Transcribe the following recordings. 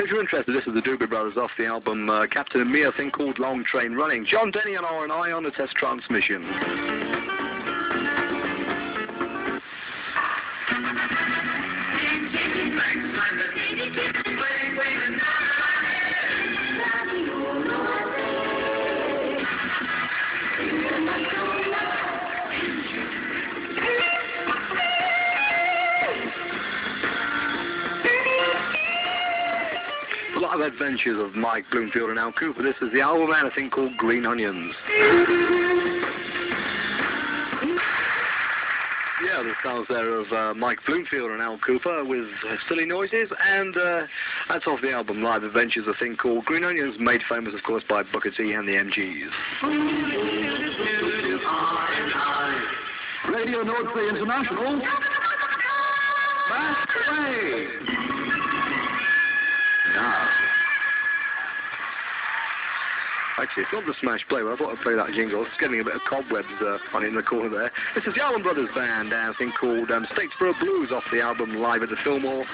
If you're interested, this is the Doobie Brothers off the album Captain and Me, a thing called Long Train Running. John Denny and R&I on the test transmission. Live adventures of Mike Bloomfield and Al Cooper. This is the album and a thing called Green Onions. Yeah, the sounds there of Mike Bloomfield and Al Cooper with Silly Noises, and that's off the album Live Adventures, a thing called Green Onions, made famous, of course, by Booker T and the MGs. Radio NORTHSEA International. Back away. Now. Actually, it's not the Smash Play, but I thought I'd play that jingle. It's getting a bit of cobwebs on it in the corner there. This is the Allman Brothers Band, and a thing called Statesboro Blues off the album Live at the Fillmore.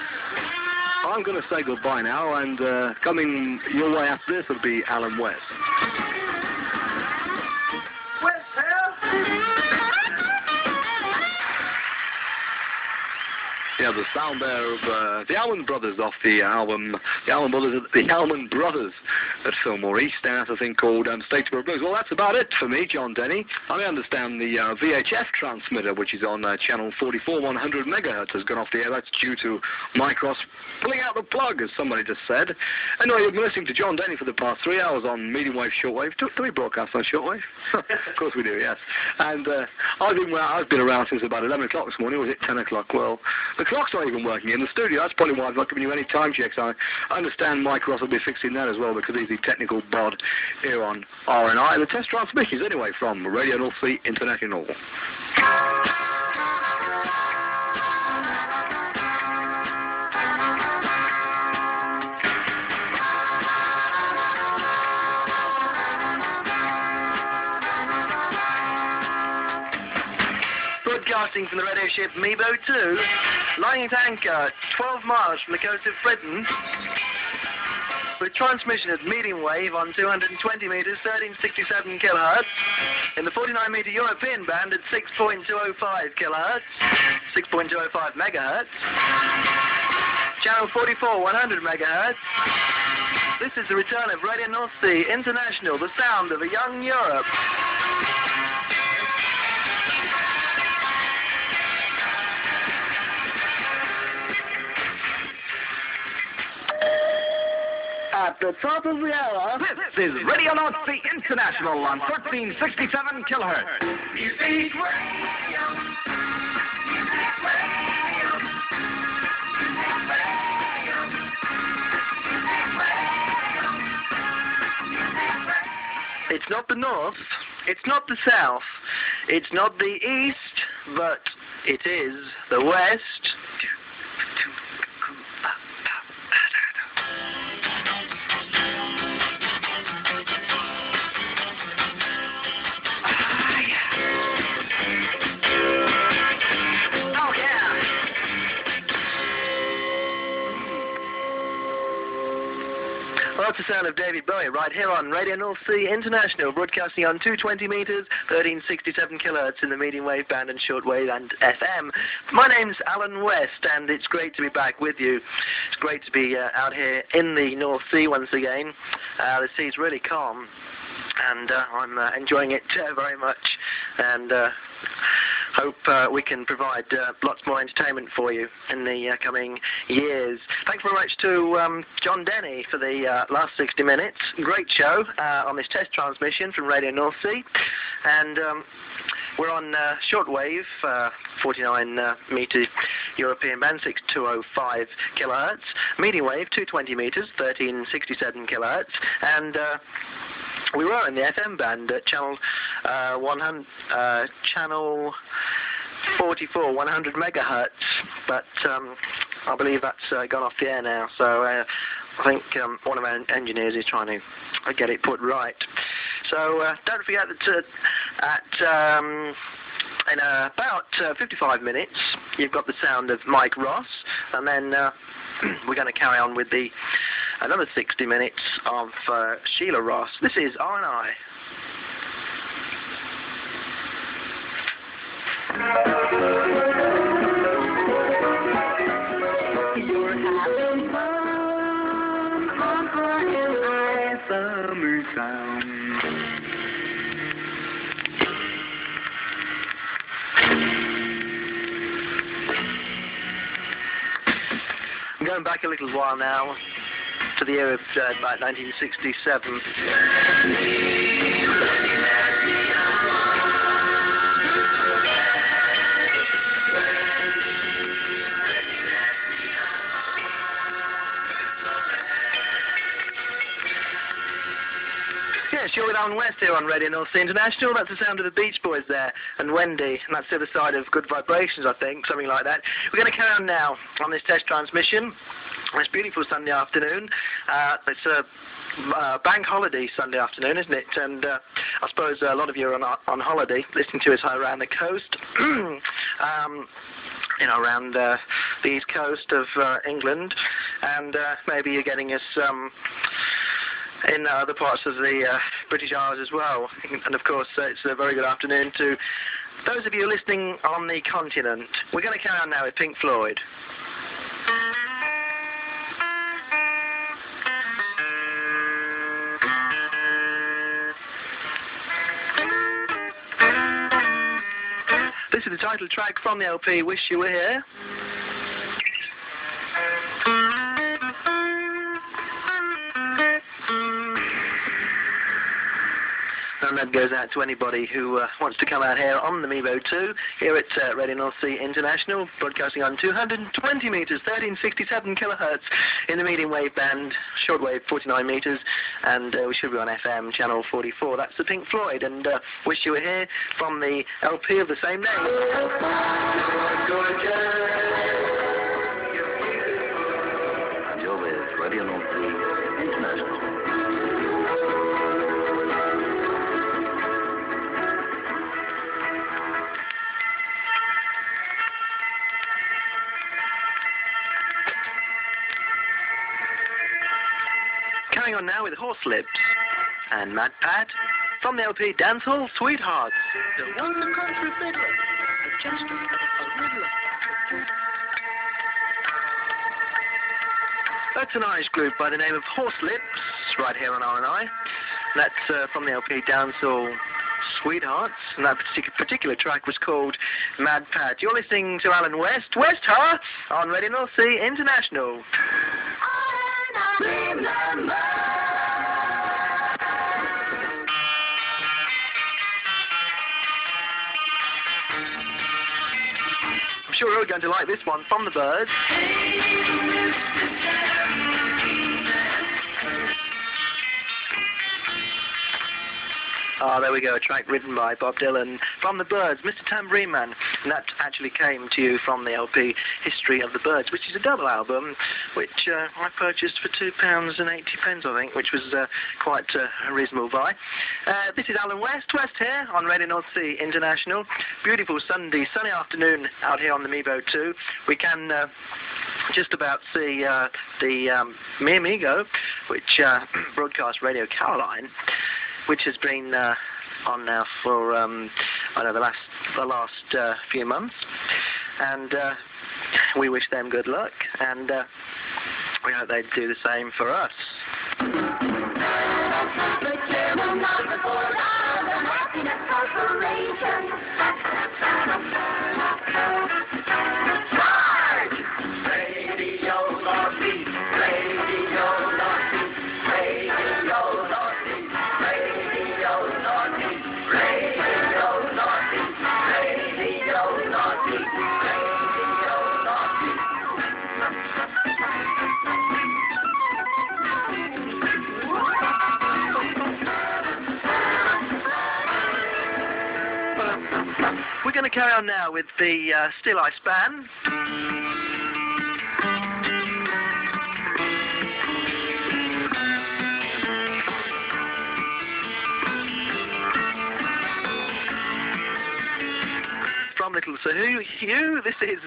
I'm going to say goodbye now, and coming your way after this will be Alan West. Yeah, the sound there of the Allman Brothers off the album, the Allman Brothers at Fillmore East, and that's a thing called Statesboro Blues. Well, that's about it for me, John Denny. I understand the VHF transmitter, which is on channel 44, 100 megahertz, has gone off the air. That's due to Micros pulling out the plug, as somebody just said. Anyway, you've been listening to John Denny for the past 3 hours on medium wave, shortwave. Do we broadcast on shortwave? Of course we do, yes. And I've been around since about 11 o'clock this morning. Was it 10 o'clock? Well, the clock's not even working in the studio. That's probably why I've not given you any time checks. I understand Mike Ross will be fixing that as well, because he's the technical bod here on R&I. The test transmissions, anyway, from Radio NORTHSEA International. Broadcasting from the radio ship MEBO 2, lying at anchor 12 miles from the coast of Britain, with transmission at medium wave on 220 meters, 1367 kilohertz, in the 49-meter European band at 6.205 kilohertz, 6.205 megahertz, channel 44, 100 megahertz. This is the return of Radio NORTHSEA International, the sound of a young Europe. At the top of the hour, this is Radio NORTHSEA International on 1367 kilohertz. Music Radio. Music Radio. It's not the north, it's not the south, it's not the east, but it is the west. Well, that's the sound of David Bowie right here on Radio NORTHSEA International, broadcasting on 220 meters, 1367 kilohertz in the medium wave band and shortwave and FM. My name's Alan West, and it's great to be back with you. It's great to be out here in the North Sea once again. The sea's really calm, and I'm enjoying it very much, and hope we can provide lots more entertainment for you in the coming years. Thanks very much to John Denny for the last 60 minutes. Great show on this test transmission from Radio NORTHSEA. And we're on shortwave, 49-meter European band, 6205 kilohertz. Medium wave, 220 meters, 1367 kilohertz. And we were in the FM band at channel 44, 100 megahertz, but I believe that's gone off the air now. So I think one of our engineers is trying to get it put right. So don't forget that in about 55 minutes, you've got the sound of Mike Ross, and then we're going to carry on with the another 60 minutes of Sheila Ross. This is R&I. You're having fun on R&I Summer Sound. I'm going back a little while now to the year of about 1967. Yes, you're with Alan West here on Radio NORTHSEA International. That's the sound of the Beach Boys there, and Wendy, and that's the other side of Good Vibrations, I think, something like that. We're going to carry on now on this test transmission. It's a beautiful Sunday afternoon. It's a bank holiday Sunday afternoon, isn't it? And I suppose a lot of you are on holiday, listening to us around the coast. You know, around the east coast of England, and maybe you're getting us in other parts of the British Isles as well. And of course, it's a very good afternoon to those of you listening on the continent. We're going to carry on now with Pink Floyd. This is the title track from the LP, Wish You Were Here. And that goes out to anybody who wants to come out here on the MEBO 2, here at Radio NORTHSEA International, broadcasting on 220 metres, 1367 kilohertz in the medium wave band, shortwave 49 metres, and we should be on FM channel 44. That's the Pink Floyd, and Wish You Were Here from the LP of the same name. And you're with Radio NORTHSEA International. Carrying on now with Horse Lips and Mad Pat from the LP Dancehall Sweethearts. The one country fiddler, a jester, a riddler. That's an Irish group by the name of Horse Lips, right here on R&I. That's from the LP Dancehall Sweethearts, and that particular track was called Mad Pat. You're listening to Alan West, West on Radio NORTHSEA International. I'm sure you're going to like this one from the Birds. Oh, there we go, a track written by Bob Dylan from the Birds, Mr. Tambourine Man. And that actually came to you from the LP History of the Birds, which is a double album, which I purchased for £2.80, I think, which was quite a reasonable buy. This is Alan West here on Radio NORTHSEA International. Beautiful sunny afternoon out here on the MEBO 2. We can just about see the MEBO, which broadcasts Radio Caroline, which has been on now for I know the last few months, and we wish them good luck, and we hope they do the same for us. We're going to carry on now with the Still Ice Band. From Little Sir Hugh, this is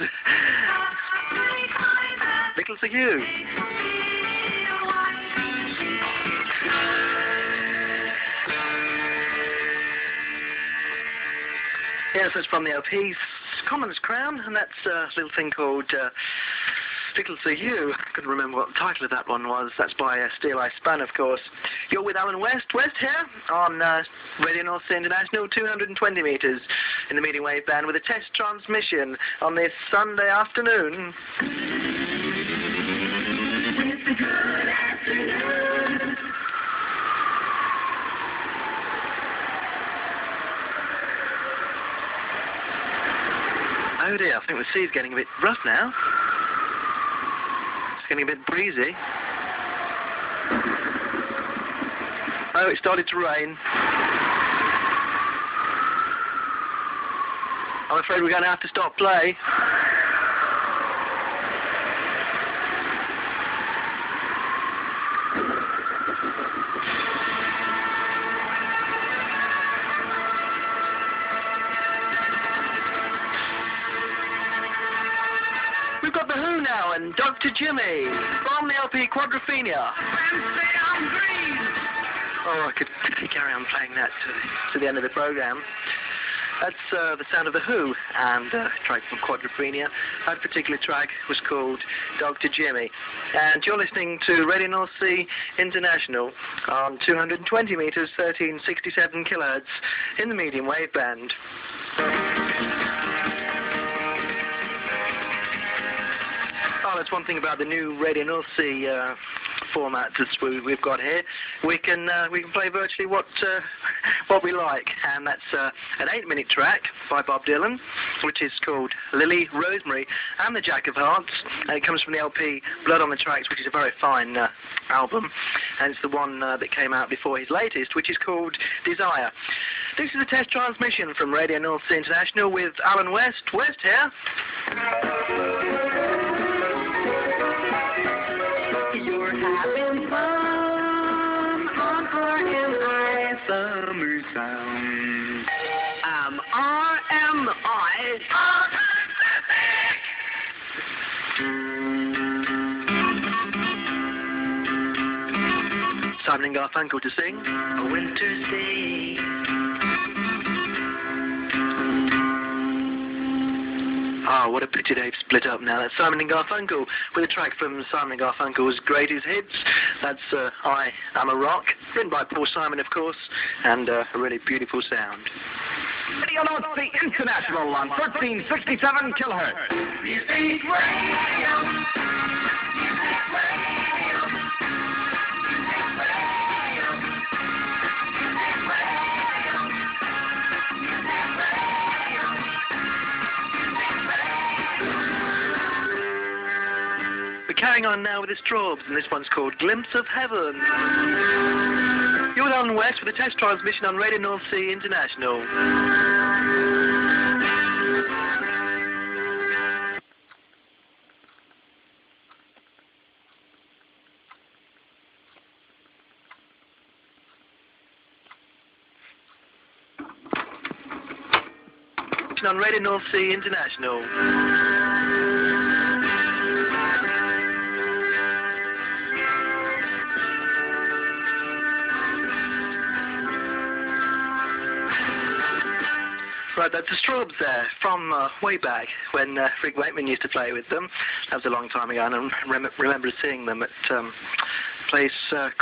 Little Sir Hugh. Yes, that's from the LP Common's Crown, and that's a little thing called Fickle to You. I couldn't remember what the title of that one was. That's by Steel Eye Span, of course. You're with Alan West here on Radio NORTHSEA International, 220 metres in the medium wave band with a test transmission on this Sunday afternoon. Oh dear, I think the sea's getting a bit rough now. It's getting a bit breezy. Oh, it started to rain. I'm afraid we're going to have to stop play. We've got the Who now and Dr. Jimmy from the LP Quadrophenia. Oh, I could carry on playing that to the end of the program. That's the sound of the Who and a track from Quadrophenia. That particular track was called Dr. Jimmy. And you're listening to Radio NORTHSEA International on 220 metres, 1367 kilohertz in the medium wave band. Oh, that's one thing about the new Radio NORTHSEA format that we've got here. We can play virtually what we like, and that's an 8-minute track by Bob Dylan, which is called Lily, Rosemary and the Jack of Hearts, and it comes from the LP Blood on the Tracks, which is a very fine album, and it's the one that came out before his latest, which is called Desire. This is a test transmission from Radio NORTHSEA International with Alan West here. You're having fun on RMI Summer Sound. RMI. Simon and Garfunkel to sing. A winter's day. Oh, what a pity they've split up now. That's Simon and Garfunkel with a track from Simon and Garfunkel's greatest hits. That's I Am a Rock, written by Paul Simon, of course, and a really beautiful sound. Radio NORTHSEA International on 1367 kilohertz. Music Radio. Music Radio. We're carrying on now with the Straubs, and this one's called Glimpse of Heaven. You're with Alan West with a test transmission on Radio NORTHSEA International. On Radio NORTHSEA International. Right, that's the Straubs there from way back when Rick Wakeman used to play with them. That was a long time ago, and I remember seeing them at a place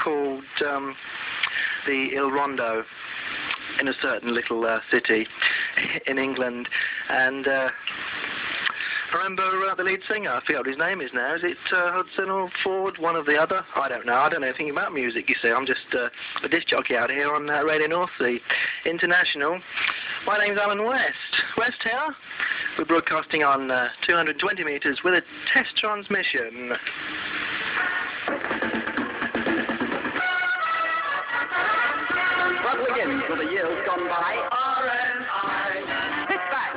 called the Il Rondo in a certain little city in England, and I remember the lead singer. I forget what his name is now. Is it Hudson or Ford? One or the other? I don't know. I don't know anything about music, you see. I'm just a disc jockey out here on Radio NORTHSEA International. My name's Alan West here. We're broadcasting on 220 metres with a test transmission. What begins with the years gone by? RMI. Sit back.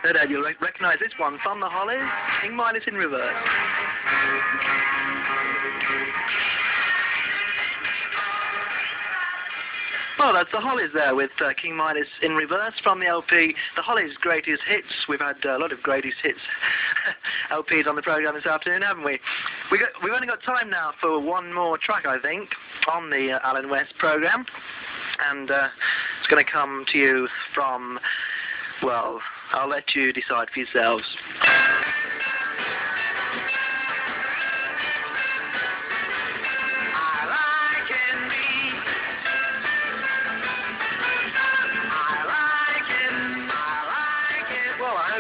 No doubt you'll recognise this one from the Hollies, King Midas in reverse. Well, that's the Hollies there with King Midas in reverse from the LP, the Hollies' Greatest Hits. We've had a lot of Greatest Hits LPs on the programme this afternoon, haven't we? We've only got time now for one more track, I think, on the Alan West programme. And it's going to come to you from, well, I'll let you decide for yourselves.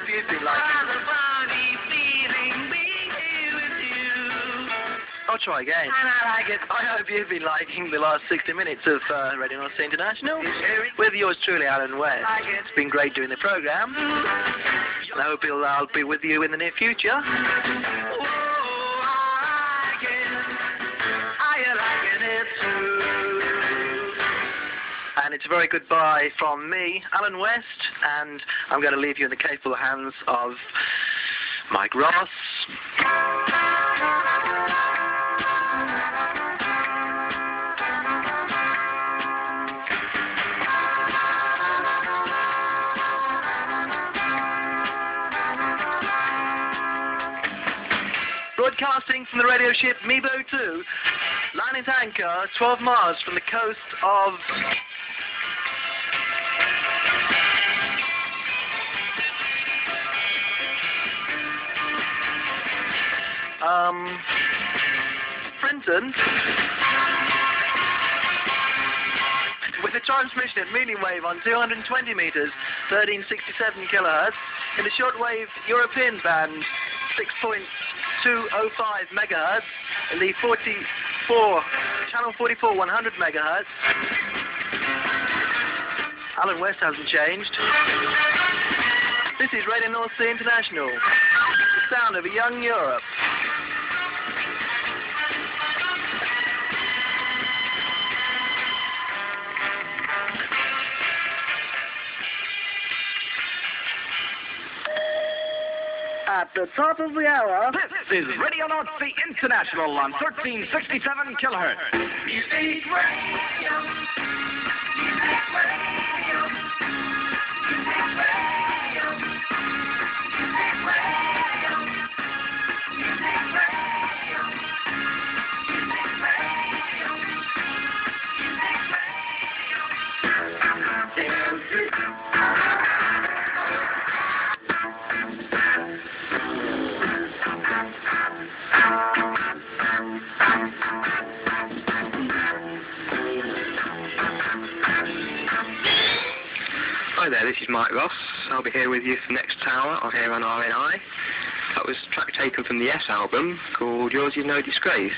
You've been liking. I'll try again. And I like it. I hope you've been liking the last 60 minutes of Radio NORTHSEA International with yours truly, Alan West. It's been great doing the programme. I hope I'll be with you in the near future. And it's a very goodbye from me, Alan West, and I'm going to leave you in the capable hands of Mike Ross. Broadcasting from the radio ship MEBO 2, lying at anchor 12 miles from the coast of Brenton, with a transmission at medium wave on 220 meters, 1367 kilohertz, in the shortwave European band 6.205 megahertz, in the channel 44 100 megahertz. Alan West hasn't changed. This is Radio NORTHSEA International, the sound of a young Europe. At the top of the hour, this is Radio NORTHSEA International on 1367 kilohertz. Music Radio. Music Radio. Music Radio. Music Radio. Music Radio. Music Radio. Hi there, this is Mike Ross. I'll be here with you for the next hour on here on RNI. That was a track taken from the Yes album called Yours Is No Disgrace.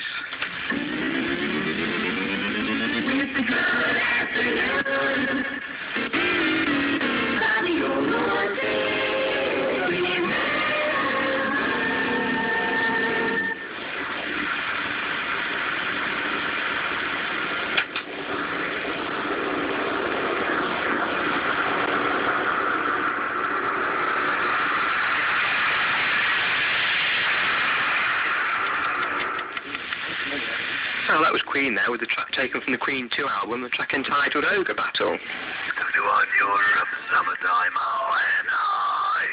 Well, that was Queen there with the track taken from the Queen 2 album, the track entitled Ogre Battle. It's going to on Europe, summertime, RNI.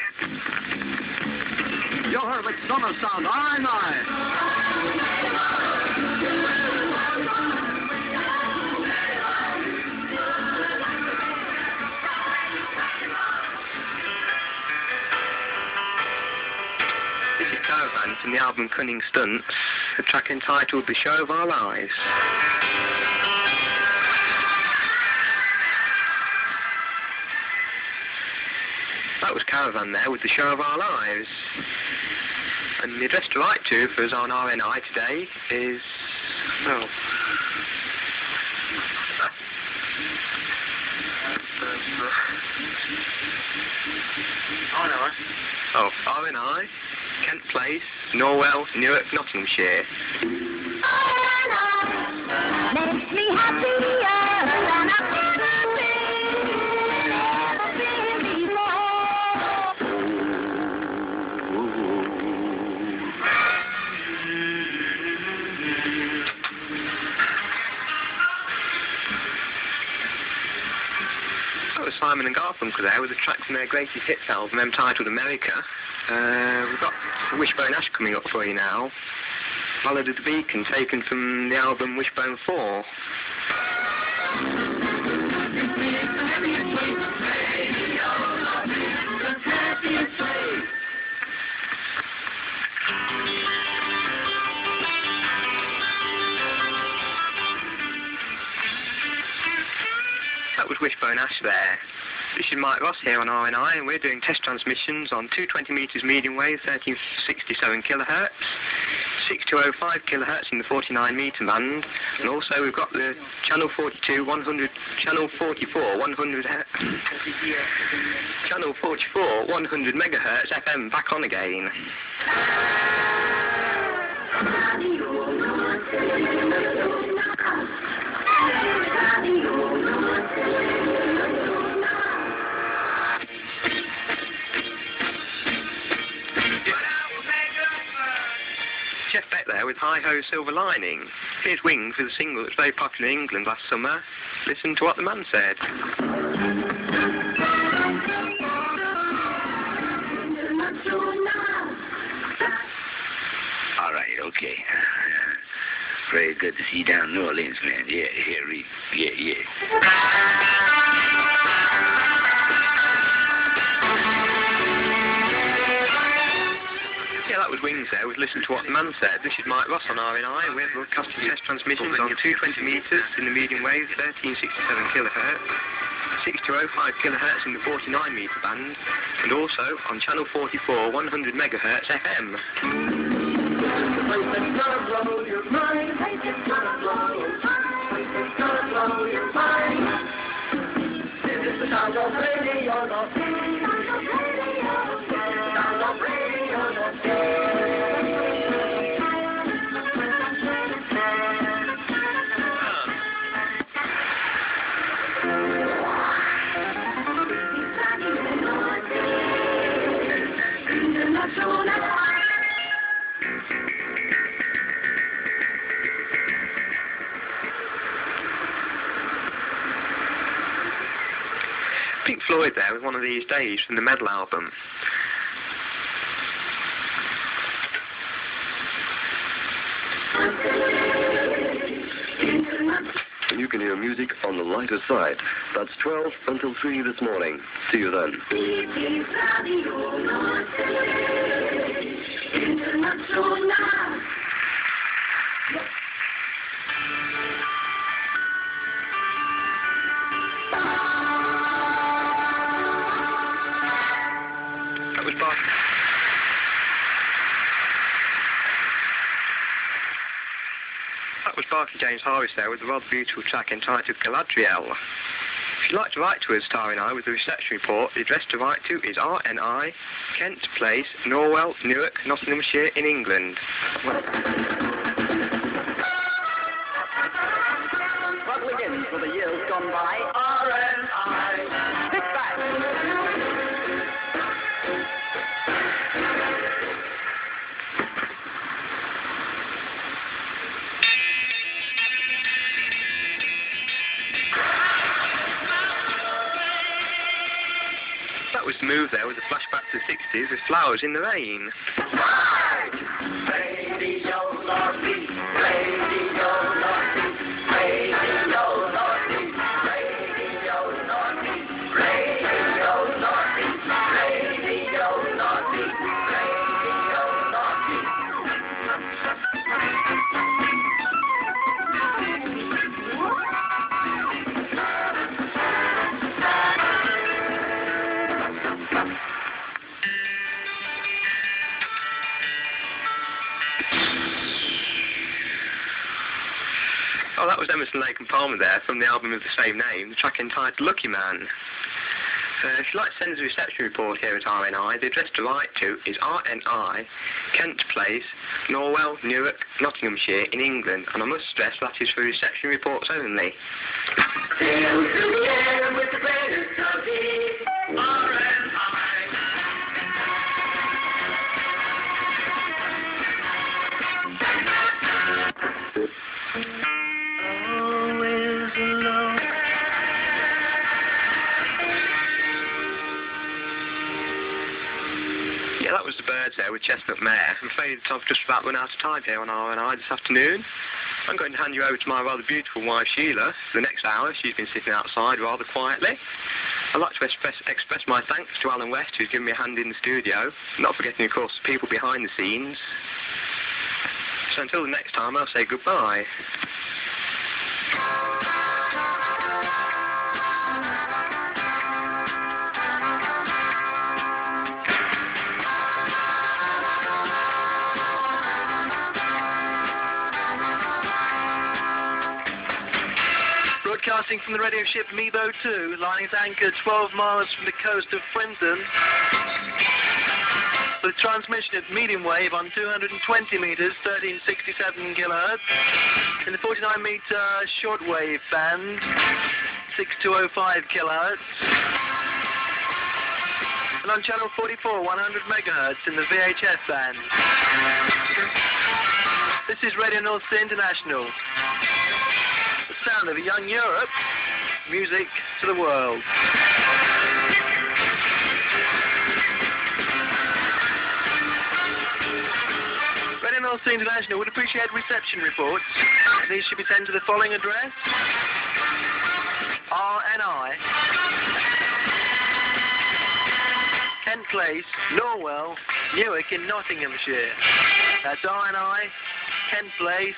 You heard like summer sound, RNI. This is Caravan from the album Cunning Stunts, a track entitled The Show of Our Lives. That was Caravan there with The Show of Our Lives. And the address to write to for us on RNI today is, well, RNI, Kent Place, Norwell, Newark, Nottinghamshire. Makes me happier than I've ever been before. That was Simon and Garfunkel there with a track from their greatest hits album entitled America. We've got Wishbone Ash coming up for you now. Ballad of the Beacon, taken from the album Wishbone 4. That was Wishbone Ash there. This is Mike Ross here on RNI, and we're doing test transmissions on 220 metres medium wave, 1367 kilohertz, 6205 kilohertz in the 49 metre band, and also we've got the channel 42, 100, channel 44, 100, channel 44, 100 megahertz FM back on again. Jeff Beck there with Hi Ho Silver Lining. Here's Wings with a single that's very popular in England last summer. Listen to what the man said. All right, okay. Very good to see you down in New Orleans, man. Yeah, Reed. Yeah. Yeah, that was Wings there with Listen to What the Man Said. This is Mike Ross on RNI. We're broadcasting test transmissions on 220 metres in the medium wave, 1367 kilohertz, 6205 kilohertz in the 49 metre band, and also on channel 44, 100 megahertz FM. Pink Floyd there with One of These Days from the Medal album. And you can hear music on the lighter side. That's 12 until 3 this morning. See you then. That was Barker James Harris there with the rather beautiful track entitled Galadriel. If you'd like to write to us, Tara and I, with the reception report, the address to write to is RNI, Kent Place, Norwell, Newark, Nottinghamshire in England. Struggling in for the years gone by, RNI. Sit back. That was the move there with a flashback to the 60s with Flowers in the Rain. Radio Northeast, Radio Northeast, Radio Northeast, Radio Northeast, Radio Northeast, Radio Northeast, Radio Northeast. Oh, that was Emerson, Lake and Palmer there from the album of the same name, the track entitled Lucky Man. If you'd like to send us a reception report here at RNI, the address to write to is RNI, Kent Place, Norwell, Newark, Nottinghamshire in England, and I must stress that is for reception reports only. birds there with Chestnut Mare. I'm afraid I've just about run out of time here on RNI this afternoon. I'm going to hand you over to my rather beautiful wife, Sheila, for the next hour. She's been sitting outside rather quietly. I'd like to express my thanks to Alan West, who's given me a hand in the studio. Not forgetting, of course, the people behind the scenes. So until the next time, I'll say goodbye. Broadcasting from the radio ship MEBO 2, lying at anchor 12 miles from the coast of Frinton, with transmission at medium wave on 220 meters, 1367 kilohertz, in the 49-meter shortwave band, 6205 kilohertz, and on channel 44, 100 megahertz in the VHF band. This is Radio North Sea International. The sound of a young Europe, music to the world. Radio North Sea International would appreciate reception reports. These should be sent to the following address: RNI, Kent Place, Norwell, Newark in Nottinghamshire. That's RNI, Kent Place,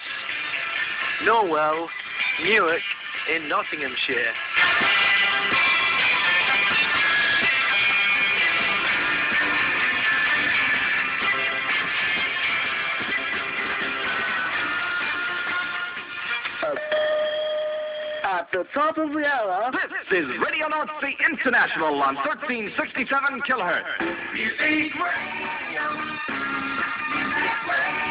Norwell, Newark in Nottinghamshire. At the top of the hour, this is Radio North Sea International on 1367 kilohertz. Music Radio. Music Radio.